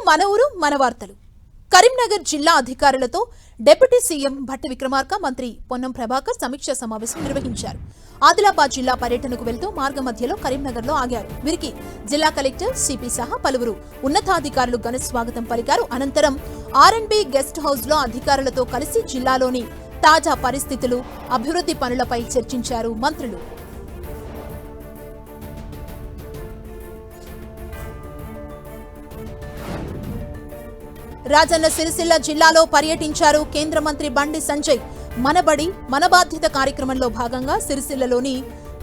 మన ఊరు మన వార్తలు. కరీంనగర్ జిల్లా అధికారులతో డిప్యూటీ సీఎం భట్టి విక్రమార్క, మంత్రి పొన్నం ప్రభాకర్ సమీక్షా సమావేశం నిర్వహించారు. ఆదిలాబాద్ జిల్లా పర్యటనకు వెళ్తూ మార్గ మధ్యలో కరీంనగర్లో ఆగారు. వీరికి జిల్లా కలెక్టర్ సిపి సహా పలువురు ఉన్నతాధికారులు ఘన స్వాగతం పలికారు. అనంతరం ఆర్ఎండ్బి గెస్ట్ హౌస్ లో అధికారులతో కలిసి జిల్లాలోని తాజా పరిస్థితులు, అభివృద్ధి పనులపై చర్చించారు మంత్రులు. రాజన్న సిరిసిల్ల జిల్లాలో పర్యటించారు కేంద్ర మంత్రి బండి సంజయ్. మనబడి మన బాధ్యత కార్యక్రమంలో భాగంగా సిరిసిల్లలోని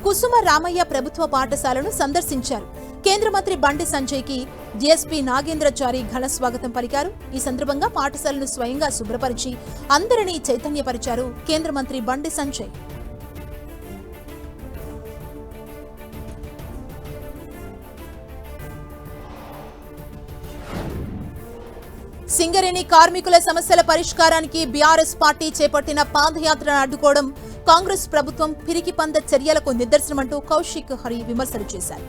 కుసుమ రామయ్య ప్రభుత్వ పాఠశాలను సందర్శించారు. కేంద్ర మంత్రి బండి సంజయ్ కి డిఎస్పీ నాగేంద్రచారి ఘన స్వాగతం పలికారు. ఈ సందర్భంగా పాఠశాలను స్వయంగా శుభ్రపరిచి అందరినీ చైతన్యపరిచారు కేంద్ర మంత్రి బండి సంజయ్. సింగరేణి కార్మికుల సమస్యల పరిష్కారానికి బీఆర్ఎస్ పార్టీ చేపట్టిన పాదయాత్రను అడ్డుకోవడం కాంగ్రెస్ ప్రభుత్వం పిరికిపంద చర్యలకు నిదర్శనమంటూ కౌశిక్ హరి విమర్శలు చేశారు.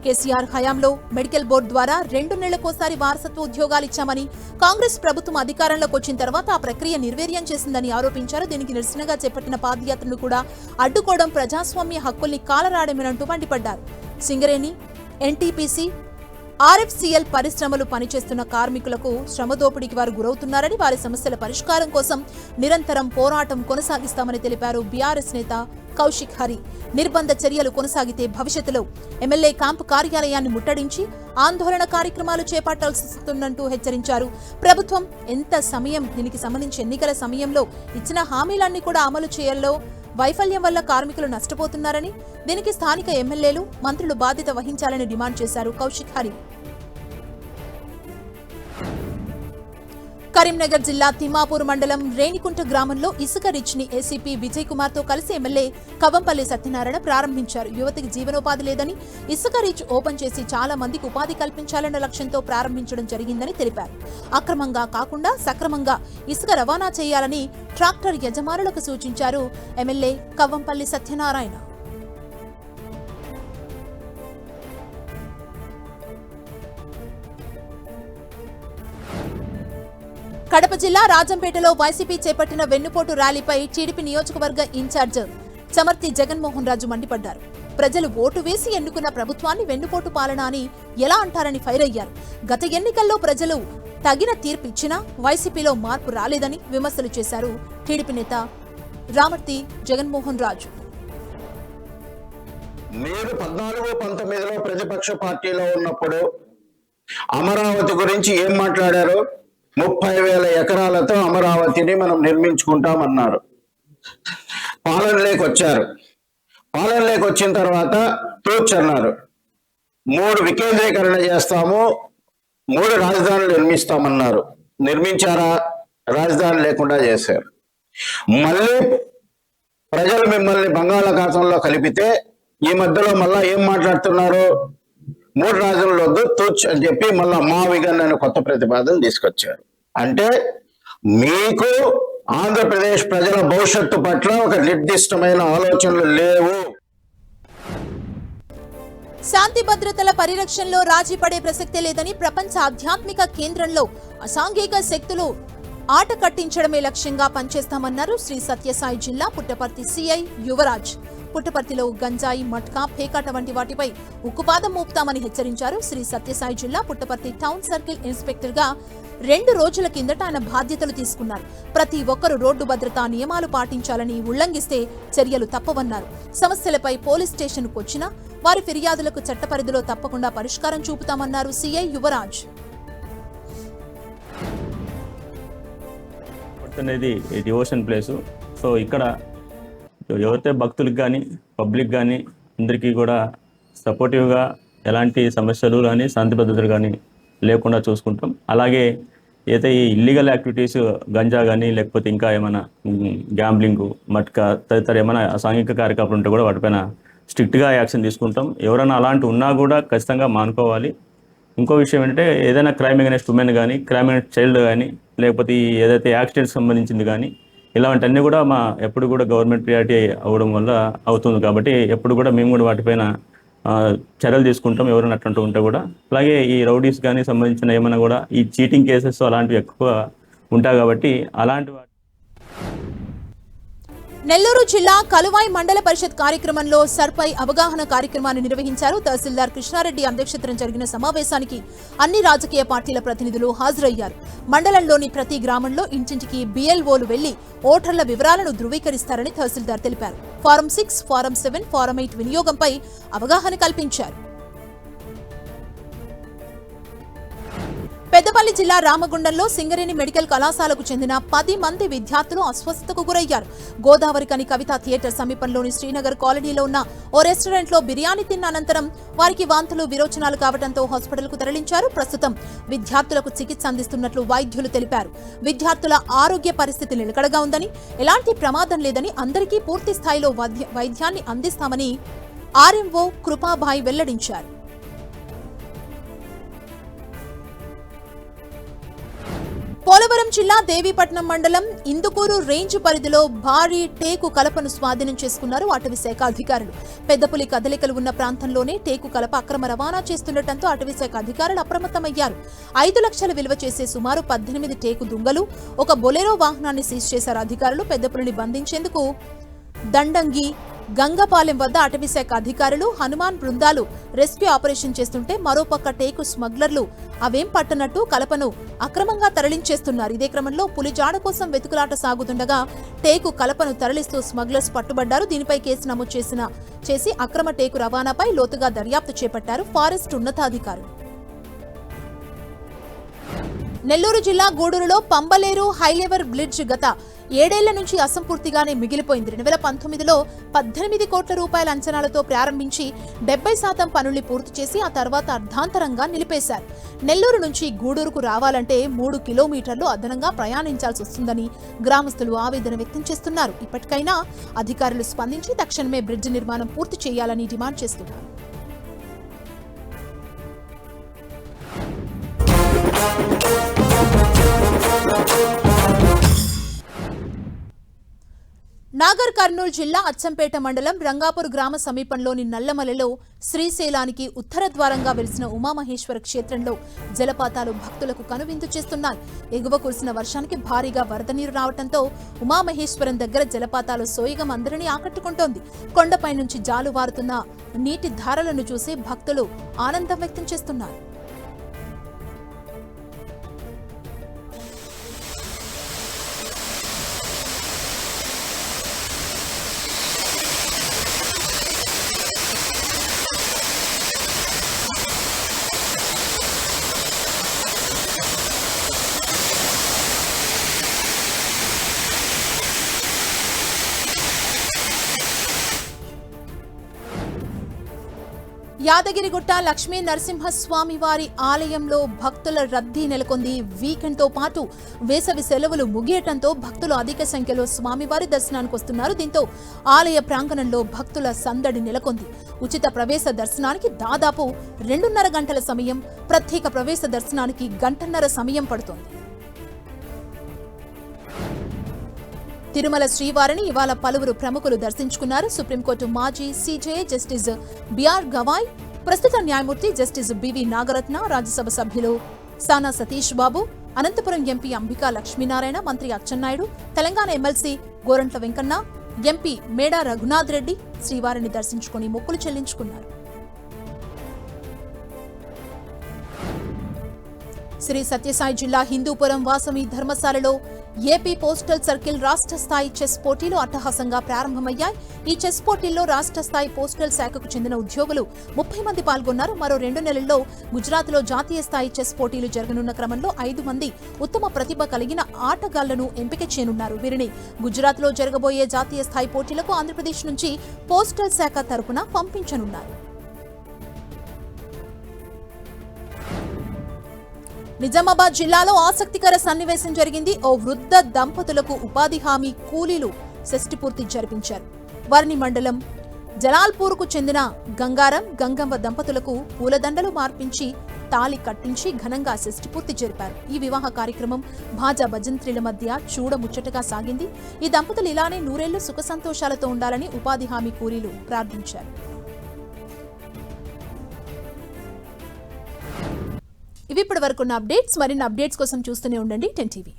కేసీఆర్ హయాంలో మెడికల్ బోర్డు ద్వారా 2 నెలలకోసారి వారసత్వ ఉద్యోగాలు ఇచ్చామని, కాంగ్రెస్ ప్రభుత్వం అధికారంలోకి వచ్చిన తర్వాత ఆ ప్రక్రియ నిర్వీర్యం చేసిందని ఆరోపించారు. దీనికి నిరసనగా చేపట్టిన పాదయాత్రను కూడా అడ్డుకోవడం ప్రజాస్వామ్య హక్కుల్ని కాలరాడమేనంటూ మండిపడ్డారు. సింగరేణి, ఎన్టీపీసీ, ఆర్ఎఫ్సీఎల్ పరిశ్రమలు పనిచేస్తున్న కార్మికులకు శ్రమదోపిడీకి వారు గురవుతున్నారని, వారి సమస్యల పరిష్కారం కోసం నిరంతరం పోరాటం కొనసాగిస్తామని తెలిపారు బీఆర్ఎస్ నేత కౌశిక్ హరి. నిర్బంధ చర్యలు కొనసాగితే భవిష్యత్తులో ఎమ్మెల్యే క్యాంపు కార్యాలయాన్ని ముట్టడించి ఆందోళన కార్యక్రమాలు చేపట్టాల్సినంటూ హెచ్చరించారు. ప్రభుత్వం ఎంత సమయం దీనికి సంబంధించి ఎన్నికల సమయంలో ఇచ్చిన హామీలన్నీ కూడా అమలు చేయాలో వైఫల్యం వల్ల కార్మికులు నష్టపోతున్నారని, దీనికి స్థానిక ఎమ్మెల్యేలు, మంత్రులు బాధ్యత వహించాలని డిమాండ్ చేశారు కౌశిక్ హరి. కరీంనగర్ జిల్లా తిమ్మాపూర్ మండలం రేణికుంట గ్రామంలో ఇసుక రిచ్ ని ఏసీపీ విజయ్ కుమార్ తో కలిసి ఎమ్మెల్యే కవంపల్లి సత్యనారాయణ ప్రారంభించారు. యువతకి జీవనోపాధి లేదని ఇసుక రిచ్ ఓపెన్ చేసి చాలా మందికి ఉపాధి కల్పించాలన్న లక్ష్యంతో ప్రారంభించడం జరిగిందని తెలిపారు. అక్రమంగా కాకుండా సక్రమంగా ఇసుక రవాణా చేయాలని ట్రాక్టర్ యజమానులకు సూచించారు ఎమ్మెల్యే కవంపల్లి సత్యనారాయణ. కడప జిల్లా రాజంపేటలో వైసీపీ చేపట్టిన వెన్నుపోటు ర్యాలీపై టీడీపీ నియోజకవర్గ ఇన్ఛార్జ్ చమర్తి జగన్మోహన్ రాజు మండిపడ్డారు. ప్రజలు ఓటు వేసి ఎన్నుకున్న ప్రభుత్వాన్ని వెన్నుపోటు పాలన అని ఎలా అంటారని ఫైర్ అయ్యారు. గత ఎన్నికల్లో ప్రజలు తగిన తీర్పు ఇచ్చినా వైసీపీలో మార్పు రాలేదని విమర్శలు చేశారు టీడీపీ నేత రామర్తి జగన్మోహన్ రాజు. మీరు 14-19లో ప్రతిపక్ష పార్టీలో ఉన్నప్పుడు అమరావతి గురించి ఏం మాట్లాడారు? 30,000 ఎకరాలతో అమరావతిని మనం నిర్మించుకుంటామన్నారు. పాలనలోకి వచ్చారు. పాలనలోకి వచ్చిన తర్వాత తూర్చన్నారు. 3 వికేంద్రీకరణ చేస్తాము, 3 రాజధానులు నిర్మిస్తామన్నారు. నిర్మించారా? రాజధాని లేకుండా చేశారు. మళ్ళీ ప్రజలు మిమ్మల్ని బంగాళాఖాతంలో కలిపితే ఈ మధ్యలో మళ్ళా ఏం మాట్లాడుతున్నారు? 3 రాజధానులు వద్దు, తూచ్ అని చెప్పి మళ్ళా మా విగన్ అనే కొత్త ప్రతిపాదన తీసుకొచ్చారు. అంటే మీకు ఆంధ్రప్రదేశ్ ప్రజల భవిష్యత్తు పట్ల ఒక నిర్దిష్టమైన ఆలోచనలు లేవు. శాంతి భద్రతల పరిరక్షణలో రాజీ పడే ప్రసక్తే లేదని, ప్రపంచ ఆధ్యాత్మిక కేంద్రంలో అసాంఘిక శక్తులు ఆట కట్టించడమే లక్ష్యంగా పనిచేస్తామన్నారు శ్రీ సత్యసాయి జిల్లా పుట్టపర్తి సిఐ యువరాజ్. పుట్టపర్తిలో గంజాయి, మట్కా, పేకాట వంటి వాటిపై ఉక్కుపాదం మోపుతామని హెచ్చరించారు. శ్రీ సత్యసాయి జిల్లా పుట్టపర్తి టౌన్ సర్కిల్ ఇన్స్పెక్టర్ గా 2 రోజుల కిందట ఆయన బాధ్యతలు తీసుకున్నారు. ప్రతి ఒక్కరూ రోడ్డు భద్రతా నియమాలు పాటించాలని, ఉల్లంఘిస్తే చర్యలు తప్పవన్నారు. సమస్యలపై పోలీస్ స్టేషన్కు వచ్చినా వారి ఫిర్యాదులకు చట్ట పరిధిలో తప్పకుండా పరిష్కారం చూపుతామన్నారు సిఐ యువరాజ్. అనేది డివోషన్ ప్లేసు. సో ఇక్కడ ఎవరైతే భక్తులకు కానీ పబ్లిక్ కానీ అందరికీ కూడా సపోర్టివ్గా ఎలాంటి సమస్యలు కానీ శాంతి భద్రతలు కానీ లేకుండా చూసుకుంటాం. అలాగే అయితే ఈ ఇల్లీగల్ యాక్టివిటీస్ గంజా కానీ లేకపోతే ఇంకా ఏమైనా గ్యాంబ్లింగ్, మట్కా తదితర ఏమైనా అసాంఘిక కార్యకలాపాలు ఉంటే కూడా వాటిపైన స్ట్రిక్ట్గా యాక్షన్ తీసుకుంటాం. ఎవరైనా అలాంటి ఉన్నా కూడా ఖచ్చితంగా మానుకోవాలి. ఇంకో విషయం ఏంటంటే ఏదైనా క్రైమ్ అగైనెస్ట్ ఉమెన్ కానీ, క్రైమ్ అగైనెస్ట్ చైల్డ్ కానీ, లేకపోతే ఏదైతే యాక్సిడెంట్స్ సంబంధించింది కానీ ఇలాంటివన్నీ కూడా ఎప్పుడు కూడా గవర్నమెంట్ ప్రియారిటీ అవ్వడం వల్ల అవుతుంది. కాబట్టి ఎప్పుడు కూడా మేము కూడా వాటిపైన చర్యలు తీసుకుంటాం ఎవరైనా అట్లాంటి ఉంటే కూడా. అలాగే ఈ రౌడీస్ కానీ సంబంధించిన ఏమైనా కూడా ఈ చీటింగ్ కేసెస్ అలాంటివి ఎక్కువ ఉంటాయి కాబట్టి అలాంటి నెల్లూరు జిల్లా కలువాయి మండల పరిషత్ కార్యక్రమంలో సర్పై అవగాహన కార్యక్రమాన్ని నిర్వహించారు. తహసీల్దార్ కృష్ణారెడ్డి అధ్యక్షతన జరిగిన సమావేశానికి అన్ని రాజకీయ పార్టీల ప్రతినిధులు హాజరయ్యారు. మండలంలోని ప్రతి గ్రామంలో ఇంటింటికి బిఎల్ఓలు వెళ్లి ఓటర్ల వివరాలను ధృవీకరిస్తారని తహసీల్దార్ తెలిపారు. ఫారం 6, ఫారం 7, ఫారం 8 వినియోగంపై అవగాహన కల్పించారు. పెద్దపల్లి జిల్లా రామగుండంలో సింగరేణి మెడికల్ కళాశాలకు చెందిన 10 మంది విద్యార్థులు అస్వస్థతకు గురయ్యారు. గోదావరికని కవితా థియేటర్ సమీపంలోని శ్రీనగర్ కాలనీలో ఉన్న ఓ రెస్టారెంట్లో బిర్యానీ తిన్న అనంతరం వారికి వాంతులు విరోచనాలు కావడంతో హాస్పిటల్కు తరలించారు. ప్రస్తుతం విద్యార్థులకు చికిత్స అందిస్తున్నట్లు వైద్యులు తెలిపారు. విద్యార్థుల ఆరోగ్య పరిస్థితి నిలకడగా ఉందని, ఎలాంటి ప్రమాదం లేదని, అందరికీ పూర్తి స్థాయిలో వైద్యాన్ని అందిస్తామని ఆర్ఎంఓ కృపాబాయ్ వెల్లడించారు. పోలవరం జిల్లా దేవీపట్నం మండలం ఇందుకూరు రేంజ్ పరిధిలో భారీ టేకు కలపను స్వాధీనం చేసుకున్నారు అటవీ శాఖ అధికారులు. పెద్దపులి కదలికలు ఉన్న ప్రాంతంలోనే టేకు కలప అక్రమ రవాణా చేస్తుండటంతో అటవీ శాఖ అధికారులు అప్రమత్తమయ్యారు. 5 లక్షల విలువ చేసే సుమారు 18 టేకు దుంగలు, ఒక బొలెరో వాహనాన్ని సీజ్ చేశారు అధికారులు. పెద్దపులిని బంధించేందుకు దండంగి, గంగపాలెం వద్ద అటవీశాఖ అధికారులు, హనుమాన్ బృందాలు రెస్క్యూ ఆపరేషన్ చేస్తుంటే మరోపక్క టేకు స్మగ్లర్లు అవేం పట్టనట్టు కలపను అక్రమంగా తరలించేస్తున్నారు. ఇదే క్రమంలో పులి జాడ కోసం వెతుకులాట సాగుతుండగా టేకు కలపను తరలిస్తూ స్మగ్లర్స్ పట్టుబడ్డారు. దీనిపై కేసు నమోదు చేసి అక్రమ టేకు రవాణాపై లోతుగా దర్యాప్తు చేపట్టారు ఫారెస్ట్ ఉన్నతాధికారులు. నెల్లూరు జిల్లా గూడూరులో పంబలేరు హైలెవర్ బ్రిడ్జ్ గత 7 ఏళ్ల నుంచి అసంపూర్తిగానే మిగిలిపోయింది. 2019లో 18 కోట్ల రూపాయల అంచనాలతో ప్రారంభించి 70% పనుల్ని పూర్తి చేసి ఆ తర్వాత అర్ధాంతరంగా నిలిపేశారు. నెల్లూరు నుంచి గూడూరుకు రావాలంటే 3 కిలోమీటర్లు అదనంగా ప్రయాణించాల్సి వస్తుందని గ్రామస్తులు ఆవేదన వ్యక్తం చేస్తున్నారు. ఇప్పటికైనా అధికారులు స్పందించి తక్షణమే బ్రిడ్జ్ నిర్మాణం పూర్తి చేయాలని డిమాండ్ చేస్తున్నారు. నాగర్ కర్నూలు జిల్లా అచ్చంపేట మండలం రంగాపూర్ గ్రామ సమీపంలోని నల్లమలలో శ్రీశైలానికి ఉత్తర ద్వారంగా వెలిసిన ఉమామహేశ్వర క్షేత్రంలో జలపాతాలు భక్తులకు కనువిందు చేస్తున్నాయి. ఎగువ కురిసిన వర్షానికి భారీగా వరద నీరు రావడంతో ఉమామహేశ్వరం దగ్గర జలపాతాలు సోయగం అందరినీ ఆకట్టుకుంటోంది. కొండపై నుంచి జాలువారుతున్న నీటి ధారలను చూసి భక్తులు ఆనందం వ్యక్తం చేస్తున్నారు. యాదగిరిగుట్ట లక్ష్మీ నరసింహస్వామి వారి ఆలయంలో భక్తుల రద్దీ నెలకొంది. వీకెండ్తో పాటు వేసవి సెలవులు ముగియటంతో భక్తులు అధిక సంఖ్యలో స్వామివారి దర్శనానికి వస్తున్నారు. దీంతో ఆలయ ప్రాంగణంలో భక్తుల సందడి నెలకొంది. ఉచిత ప్రవేశ దర్శనానికి దాదాపు 2.5 గంటల సమయం, ప్రత్యేక ప్రవేశ దర్శనానికి 1.5 గంటల సమయం పడుతోంది. తిరుమల శ్రీవారిని ఇవాళ పలువురు ప్రముఖులు దర్శించుకున్నారు. సుప్రీంకోర్టు మాజీ సీజే జస్టిస్ బిఆర్ గవాయ్, ప్రస్తుత న్యాయమూర్తి జస్టిస్ బివి నాగరత్న, రాజ్యసభ సభ్యులు సానా సతీష్ బాబు, అనంతపురం ఎంపీ అంబికా లక్ష్మీనారాయణ, మంత్రి అచ్చెన్నాయుడు, తెలంగాణ ఎమ్మెల్సీ గోరంట్ల వెంకన్న, ఎంపీ మేడా రఘునాథ్ రెడ్డి శ్రీవారిని దర్శించుకుని మొక్కులు చెల్లించుకున్నారు. శ్రీ సత్యసాయి జిల్లా హిందూపురం వాసవి ధర్మశాలలో ఏపీ పోస్టల్ సర్కిల్ రాష్ట్ర స్థాయి చెస్ పోటీలు అట్టహాసంగా ప్రారంభమయ్యాయి. ఈ చెస్ పోటీల్లో రాష్ట్ర స్థాయి పోస్టల్ శాఖకు చెందిన ఉద్యోగులు 30 మంది పాల్గొన్నారు. మరో 2 నెలల్లో గుజరాత్లో జాతీయ స్థాయి చెస్ పోటీలు జరగనున్న క్రమంలో 5 మంది ఉత్తమ ప్రతిభ కలిగిన ఆటగాళ్లను ఎంపిక చేయనున్నారు. వీరిని గుజరాత్లో జరగబోయే జాతీయ స్థాయి పోటీలకు ఆంధ్రప్రదేశ్ నుంచి పోస్టల్ శాఖ తరపున పంపించనున్నారు. నిజామాబాద్ జిల్లాలో ఆసక్తికర సన్నివేశం జరిగింది. ఓ వృద్ధ దంపతులకు ఉపాధి హామీ కూలీలు షష్ఠిపూర్తి జరిపించారు. వర్ని మండలం జలాల్పూర్కు చెందిన గంగారం, గంగమ్మ దంపతులకు పూలదండలు మార్పించి తాళి కట్టించి ఘనంగా షష్ఠిపూర్తి జరిపారు. ఈ వివాహ కార్యక్రమం భాజా భజంత్రీల మధ్య చూడముచ్చటగా సాగింది. ఈ దంపతులు ఇలానే 100 ఏళ్లు సుఖ సంతోషాలతో ఉండాలని ఉపాధి హామీ కూలీలు ప్రార్థించారు. ఇవి ఇప్పటి వరకున్న అప్డేట్స్. మరిన్ని అప్డేట్స్ కోసం చూస్తూనే ఉండండి 10 టీవీ.